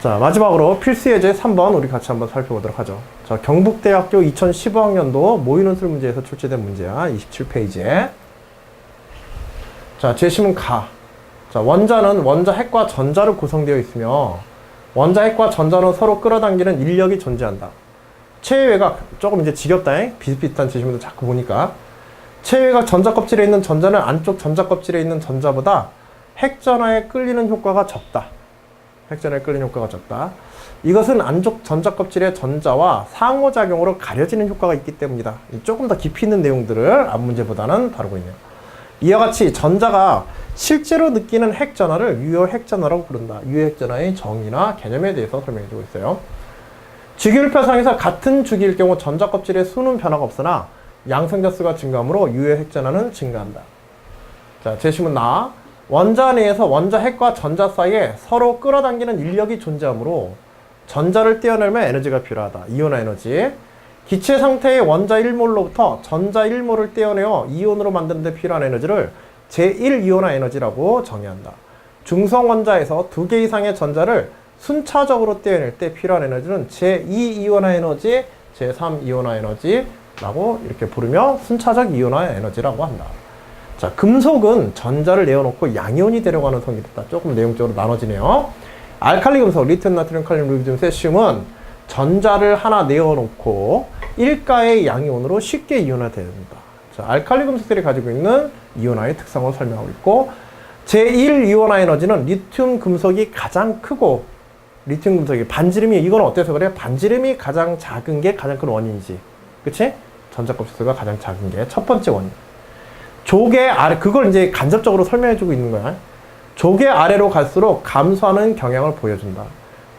자, 마지막으로 필수 예제 3번 우리 같이 한번 살펴보도록 하죠. 자, 경북대학교 2015학년도 모의논술 문제에서 출제된 문제야. 27페이지에. 자, 제시문 가. 자, 원자는 원자 핵과 전자로 구성되어 있으며 원자 핵과 전자는 서로 끌어당기는 인력이 존재한다. 체외각, 조금 이제 지겹다. 비슷비슷한 제시문도 자꾸 보니까. 체외각 전자 껍질에 있는 전자는 안쪽 전자 껍질에 있는 전자보다 핵전하에 끌리는 효과가 적다. 핵전하에 끌리는 효과가 적다. 이것은 안쪽 전자 껍질의 전자와 상호작용으로 가려지는 효과가 있기 때문이다. 조금 더 깊이 있는 내용들을 앞 문제보다는 다루고 있네요. 이와 같이 전자가 실제로 느끼는 핵전하를 유효 핵전하라고 부른다. 유효 핵전하의 정의나 개념에 대해서 설명해주고 있어요. 주기율표상에서 같은 주기일 경우 전자 껍질의 수는 변화가 없으나 양성자 수가 증가하므로 유효 핵전하는 증가한다. 자, 제시문 나. 원자 내에서 원자 핵과 전자 사이에 서로 끌어당기는 인력이 존재하므로 전자를 떼어내면 에너지가 필요하다. 이온화 에너지. 기체 상태의 원자 1몰로부터 전자 1몰을 떼어내어 이온으로 만드는 데 필요한 에너지를 제1이온화 에너지라고 정의한다. 중성 원자에서 2개 이상의 전자를 순차적으로 떼어낼 때 필요한 에너지는 제2이온화 에너지, 제3이온화 에너지라고 이렇게 부르며 순차적 이온화 에너지라고 한다. 자, 금속은 전자를 내어놓고 양이온이 되려고 하는 성질이 있다. 조금 내용적으로 나눠지네요. 알칼리 금속, 리튬, 나트륨, 칼륨, 루비디움, 세슘은 전자를 하나 내어놓고 일가의 양이온으로 쉽게 이온화됩니다. 자, 알칼리 금속들이 가지고 있는 이온화의 특성을 설명하고 있고, 제1이온화 에너지는 리튬 금속이 가장 크고, 리튬 금속이 반지름이, 이건 어때서 그래? 반지름이 가장 작은 게 가장 큰 원인이지. 그치? 전자 껍질 수가 가장 작은 게 첫 번째 원인. 조개 아래, 그걸 이제 간접적으로 설명해주고 있는 거야. 조개 아래로 갈수록 감소하는 경향을 보여준다.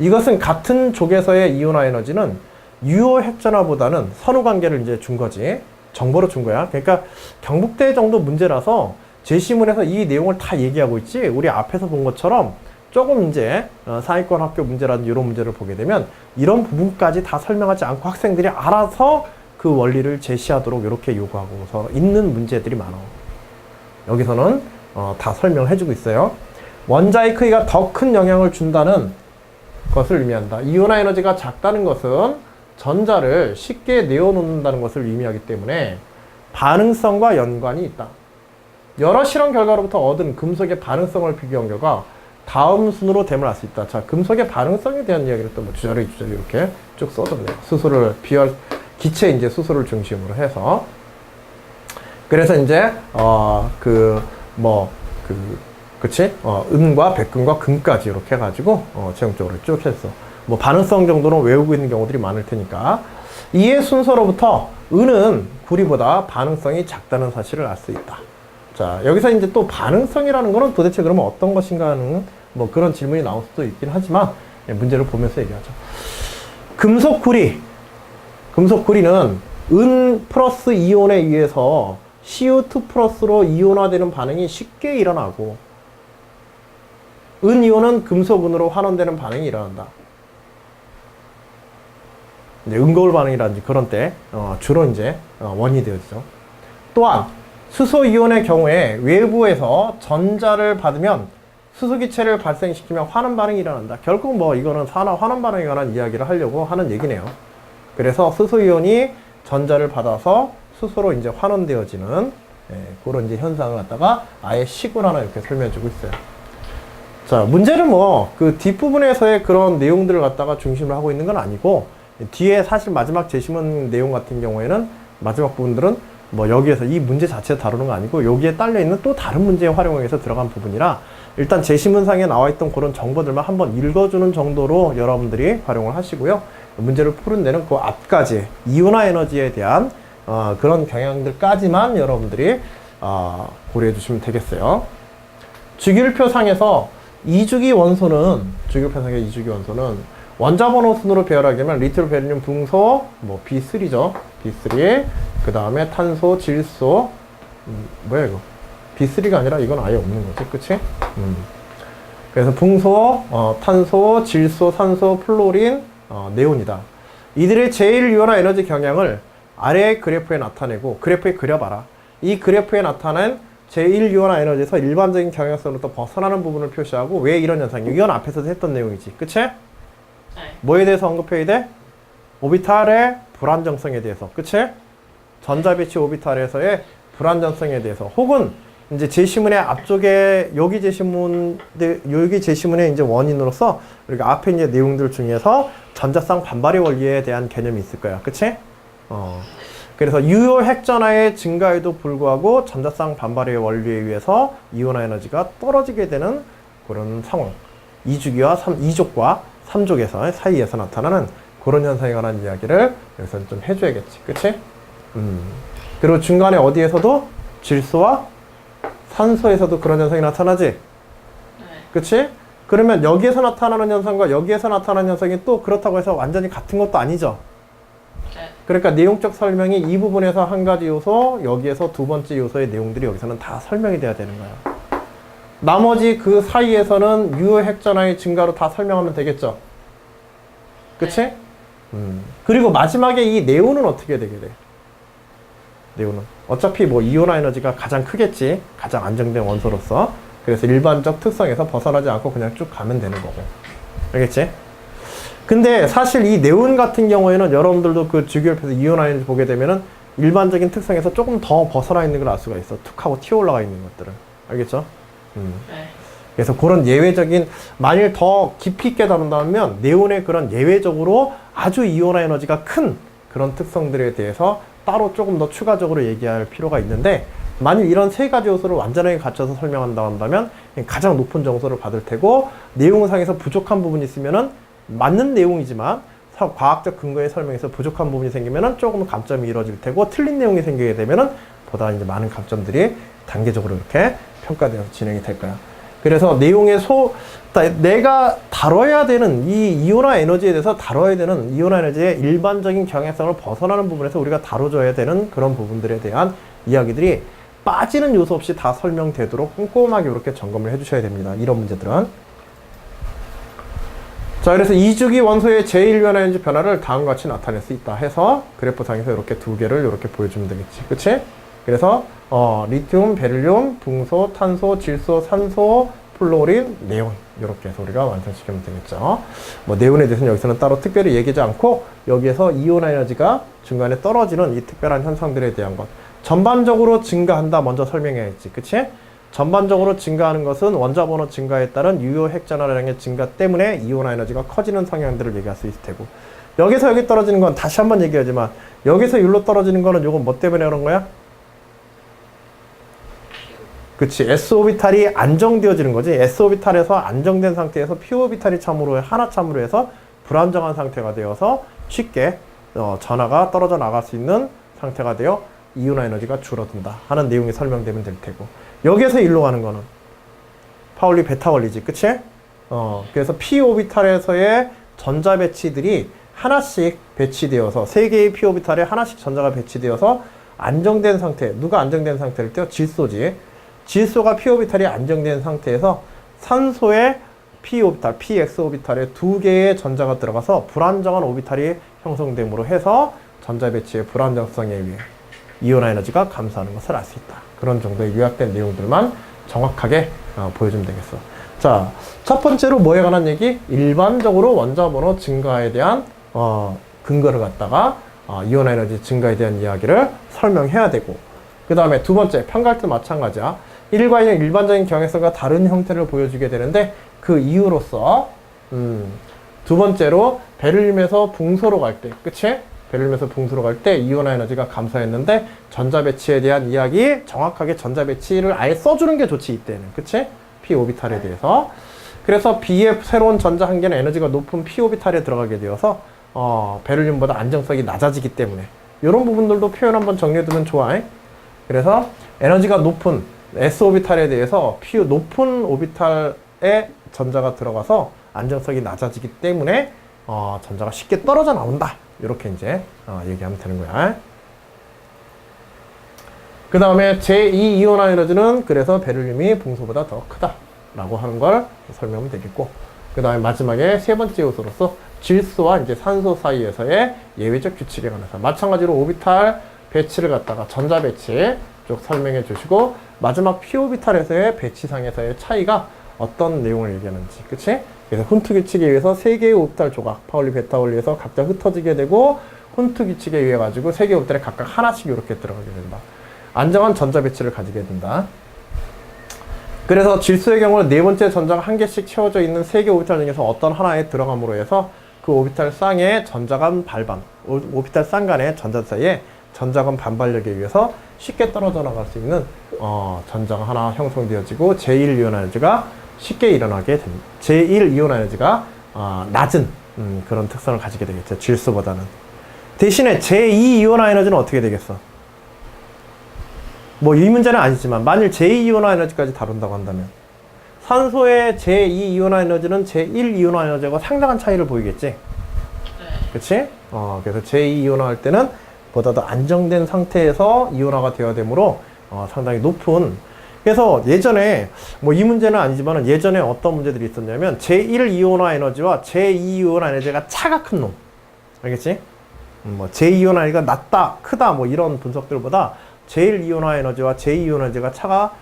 이것은 같은 조개에서의 이온화 에너지는 유효 핵전하보다는 선후 관계를 이제 준 거지. 정보로 준 거야. 그러니까 경북대 정도 문제라서 제시문에서 이 내용을 다 얘기하고 있지. 우리 앞에서 본 것처럼 조금 이제 상위권 학교 문제라든지 이런 문제를 보게 되면 이런 부분까지 다 설명하지 않고 학생들이 알아서 그 원리를 제시하도록 이렇게 요구하고서 있는 문제들이 많아. 여기서는 다 설명해주고 있어요. 원자의 크기가 더 큰 영향을 준다는 것을 의미한다. 이온화 에너지가 작다는 것은 전자를 쉽게 내어놓는다는 것을 의미하기 때문에 반응성과 연관이 있다. 여러 실험 결과로부터 얻은 금속의 반응성을 비교한 결과 다음 순으로 됨을 알 수 있다. 자, 금속의 반응성에 대한 이야기를 또 뭐 주저리 이렇게 쭉 써줬네요. 수소를 기체 이제 수소를 중심으로 해서. 그래서 이제 그치? 은과 백금과 금까지 이렇게 해가지고 최종적으로 쭉 했어. 뭐 반응성 정도는 외우고 있는 경우들이 많을 테니까. 이의 순서로부터 은은 구리보다 반응성이 작다는 사실을 알 수 있다. 자, 여기서 이제 또 반응성이라는 거는 도대체 그러면 어떤 것인가 하는 뭐 그런 질문이 나올 수도 있긴 하지만 문제를 보면서 얘기하죠. 금속구리는 은 플러스 이온에 의해서 CO2 플러스로 이온화되는 반응이 쉽게 일어나고, 은 이온은 금속은으로 환원되는 반응이 일어난다. 이제 은거울 반응이라든지 그런 때 주로 이제 원인이 되어지죠. 또한 수소 이온의 경우에 외부에서 전자를 받으면 수소기체를 발생시키며 환원 반응이 일어난다. 결국 뭐 이거는 환원 반응에 관한 이야기를 하려고 하는 얘기네요. 그래서 수소 이온이 전자를 받아서 수소로 이제 환원되어지는 그런 이제 현상을 갖다가 아예 식을 하나 이렇게 설명해주고 있어요. 자, 문제는 뭐 그 뒷부분에서의 그런 내용들을 갖다가 중심으로 하고 있는 건 아니고, 뒤에 사실 마지막 제시문 내용 같은 경우에는 마지막 부분들은 뭐 여기에서 이 문제 자체 다루는 거 아니고 여기에 딸려 있는 또 다른 문제에 활용해서 들어간 부분이라 일단 제시문상에 나와 있던 그런 정보들만 한번 읽어주는 정도로 여러분들이 활용을 하시고요. 문제를 푸는 데는 그 앞까지 이온화 에너지에 대한 그런 경향들까지만 여러분들이 고려해 주시면 되겠어요. 주기율표상에서 주기율표상의 이주기 원소는 원자번호 순으로 배열하게 되면 리튬, 베릴륨, 붕소, 뭐 B3죠. B3, 그 다음에 탄소, 질소, 뭐야 이거? B3가 아니라 이건 아예 없는 거지, 그치? 그래서 붕소, 탄소, 질소, 산소, 플로린, 네온이다. 이들의 제1이온화 에너지 경향을 아래의 그래프에 나타내고, 그래프에 그려봐라. 이 그래프에 나타낸 제1이온화 에너지에서 일반적인 경향성으로부터 벗어나는 부분을 표시하고 왜 이런 현상이, 이건 앞에서도 했던 내용이지, 그치? 뭐에 대해서 언급해야 돼? 오비탈의 불안정성에 대해서. 그치? 전자 배치 오비탈에서의 불안정성에 대해서. 혹은 이제 제시문의 앞쪽에 여기 제시문의 이제 원인으로서 우리가 앞에 이제 내용들 중에서 전자쌍 반발의 원리에 대한 개념이 있을 거야. 그치? 그래서 유효 핵전하의 증가에도 불구하고 전자쌍 반발의 원리에 의해서 이온화 에너지가 떨어지게 되는 그런 상황. 2주기와 2족과 3족에서 사이에서 나타나는 그런 현상에 관한 이야기를 여기서 좀 해줘야겠지. 그치? 그리고 중간에 어디에서도 질소와 산소에서도 그런 현상이 나타나지? 그치? 그러면 여기에서 나타나는 현상과 여기에서 나타나는 현상이 또 그렇다고 해서 완전히 같은 것도 아니죠? 그러니까 내용적 설명이 이 부분에서 한 가지 요소, 여기에서 두 번째 요소의 내용들이 여기서는 다 설명이 돼야 되는 거야. 나머지 그 사이에서는 유효 핵전하의 증가로 다 설명하면 되겠죠? 그치? 그리고 마지막에 이 네온은 어떻게 되게 돼? 네온은 어차피 뭐 이온화 에너지가 가장 크겠지. 가장 안정된 원소로서. 그래서 일반적 특성에서 벗어나지 않고 그냥 쭉 가면 되는 거고. 알겠지? 근데 사실 이 네온 같은 경우에는 여러분들도 그 주기율표에서 이온화 에너지 보게 되면은 일반적인 특성에서 조금 더 벗어나 있는 걸 알 수가 있어. 툭 하고 튀어 올라가 있는 것들은. 알겠죠? 그래서 그런 예외적인, 만일 더 깊이 있게 다룬다면 네온의 그런 예외적으로 아주 이온화 에너지가 큰 그런 특성들에 대해서 따로 조금 더 추가적으로 얘기할 필요가 있는데, 만일 이런 세 가지 요소를 완전하게 갖춰서 설명한다 한다면 가장 높은 점수를 받을 테고, 내용상에서 부족한 부분이 있으면은 맞는 내용이지만 과학적 근거에 설명해서 부족한 부분이 생기면은 조금 감점이 이루어질 테고, 틀린 내용이 생기게 되면은 보다 이제 많은 감점들이 단계적으로 이렇게 평가되어서 진행이 될 거야. 그래서 내용의 내가 다뤄야 되는 이 이온화 에너지에 대해서 다뤄야 되는 이온화 에너지의 일반적인 경향성을 벗어나는 부분에서 우리가 다뤄줘야 되는 그런 부분들에 대한 이야기들이 빠지는 요소 없이 다 설명되도록 꼼꼼하게 이렇게 점검을 해주셔야 됩니다. 이런 문제들은. 자, 그래서 2주기 원소의 제1변화 에너지 변화를 다음과 같이 나타낼 수 있다 해서 그래프상에서 이렇게 두 개를 이렇게 보여주면 되겠지. 그치? 그래서 리튬, 베릴륨, 붕소, 탄소, 질소, 산소, 플로린, 네온 이렇게 해서 우리가 완성시키면 되겠죠. 뭐 네온에 대해서는 여기서는 따로 특별히 얘기하지 않고, 여기에서 이온화 에너지가 중간에 떨어지는 이 특별한 현상들에 대한 것, 전반적으로 증가한다 먼저 설명해야지. 그치? 전반적으로 증가하는 것은 원자 번호 증가에 따른 유효 핵전하량의 증가 때문에 이온화 에너지가 커지는 성향들을 얘기할 수 있을 테고, 여기서 여기 떨어지는 건 다시 한번 얘기하지만 여기서 여기로 떨어지는 거는 요건 뭐 때문에 그런 거야? 그치, S오비탈이 안정되어지는 거지. S오비탈에서 안정된 상태에서 P오비탈이 하나 참으로 해서 불안정한 상태가 되어서 쉽게 전하가 떨어져 나갈 수 있는 상태가 되어 이온화 에너지가 줄어든다 하는 내용이 설명되면 될 테고, 여기에서 일로 가는 거는 파울리 베타 원리지. 그치? 그래서 P오비탈에서의 전자 배치들이 하나씩 배치되어서, 세 개의 P오비탈에 하나씩 전자가 배치되어서 안정된 상태, 누가 안정된 상태를 떼어? 질소지. 질소가 P오비탈이 안정된 상태에서 산소의 P오비탈, PX오비탈에 두 개의 전자가 들어가서 불안정한 오비탈이 형성됨으로 해서 전자 배치의 불안정성에 의해 이온화 에너지가 감소하는 것을 알 수 있다. 그런 정도의 요약된 내용들만 정확하게 보여주면 되겠어. 자, 첫 번째로 뭐에 관한 얘기? 일반적으로 원자 번호 증가에 대한 근거를 갖다가 이온화 에너지 증가에 대한 이야기를 설명해야 되고, 그 다음에 두 번째, 편갈도 마찬가지야. 일과의 일반적인 경향성과 다른 형태를 보여주게 되는데, 그 이유로서 두 번째로 베릴륨에서 붕소로 갈 때, 그치? 베릴륨에서 붕소로 갈 때 이온화 에너지가 감소했는데, 전자 배치에 대한 이야기, 정확하게 전자 배치를 아예 써주는 게 좋지, 이때는. 그치? P오비탈에 대해서. 그래서 B의 새로운 전자 한 개는 에너지가 높은 P오비탈에 들어가게 되어서 베릴륨보다 안정성이 낮아지기 때문에, 이런 부분들도 표현 한번 정리해두면 좋아. 그래서 에너지가 높은 S오비탈에 대해서 높은 오비탈에 전자가 들어가서 안정성이 낮아지기 때문에 전자가 쉽게 떨어져 나온다. 이렇게 이제 얘기하면 되는 거야. 그 다음에 제2 이온화 에너지는 그래서 베릴륨이 붕소보다 더 크다 라고 하는 걸 설명하면 되겠고, 그 다음에 마지막에 세 번째 요소로서 질소와 이제 산소 사이에서의 예외적 규칙에 관해서 마찬가지로 오비탈 배치를 갖다가 전자 배치 쭉 설명해 주시고, 마지막 P오비탈에서의 배치상에서의 차이가 어떤 내용을 얘기하는지, 그치? 그래서 훈트 규칙에 의해서 3개의 오비탈 조각, 파울리, 베타올리에서 각자 흩어지게 되고 훈트 규칙에 의해 가지고 3개의 오비탈에 각각 하나씩 이렇게 들어가게 된다. 안정한 전자 배치를 가지게 된다. 그래서 질소의 경우는 네 번째 전자가 한 개씩 채워져 있는 3개 오비탈 중에서 어떤 하나에 들어감으로 해서 그 오비탈 쌍의 전자간 발반, 오비탈 쌍 간의 전자 사이에 전자간 반발력에 의해서 쉽게 떨어져 나갈 수 있는 전자가 하나 형성되어지고 제1이온 에너지가 쉽게 일어나게 됩니다. 제1이온 에너지가 낮은 그런 특성을 가지게 되겠죠. 질소보다는. 대신에 제2이온 에너지는 어떻게 되겠어? 뭐 이 문제는 아니지만 만일 제2이온 에너지까지 다룬다고 한다면 산소의 제2이온 에너지는 제1이온 에너지하고 상당한 차이를 보이겠지? 네. 그치? 그래서 제2이온 할 때는 보다 더 안정된 상태에서 이온화가 되어야 되므로 상당히 높은. 그래서 예전에 뭐 이 문제는 아니지만 예전에 어떤 문제들이 있었냐면 제1이온화 에너지와 제2이온화 에너지가 차가 큰 놈. 알겠지? 뭐 제2이온화 에너지가 낮다, 크다 뭐 이런 분석들보다 제1이온화 에너지와 제2이온화 에너지가 차가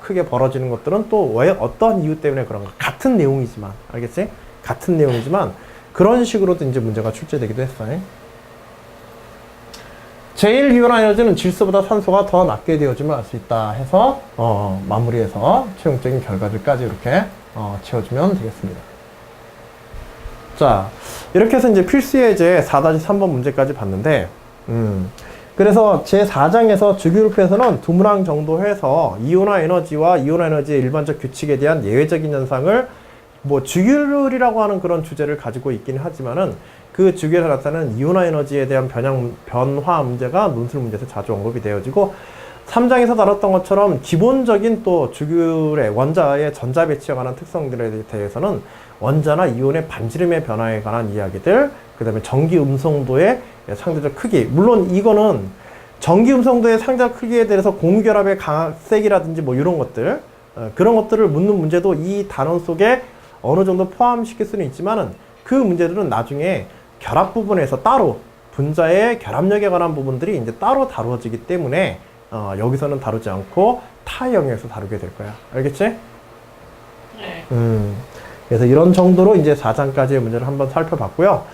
크게 벌어지는 것들은 또 왜 어떤 이유 때문에 그런가. 같은 내용이지만, 알겠지? 같은 내용이지만 그런 식으로도 이제 문제가 출제되기도 했어요. 제1이온화 에너지는 질소보다 산소가 더 낮게 되어지면 알 수 있다 해서 마무리해서 최종적인 결과들까지 이렇게 채워주면 되겠습니다. 자, 이렇게 해서 이제 필수 예제 4-3번 문제까지 봤는데 그래서 제4장에서 주기율표에서는 두 문항 정도 해서 이온화 에너지와 이온화 에너지의 일반적 규칙에 대한 예외적인 현상을 뭐 주기율이라고 하는 그런 주제를 가지고 있긴 하지만은 그 주기에서 나타나는 이온화 에너지에 대한 변화 문제가 논술 문제에서 자주 언급이 되어지고 3장에서 다뤘던 것처럼 기본적인 또 주기율의 원자의 전자 배치에 관한 특성들에 대해서는 원자나 이온의 반지름의 변화에 관한 이야기들, 그 다음에 전기 음성도의 상대적 크기. 물론 이거는 전기 음성도의 상대적 크기에 대해서 공유결합의 세기라든지 뭐 이런 것들, 그런 것들을 묻는 문제도 이 단원 속에 어느 정도 포함시킬 수는 있지만은 그 문제들은 나중에 결합 부분에서 따로 분자의 결합력에 관한 부분들이 이제 따로 다루어지기 때문에 여기서는 다루지 않고 타 영역에서 다루게 될 거야. 알겠지? 네. 그래서 이런 정도로 이제 4장까지의 문제를 한번 살펴봤고요.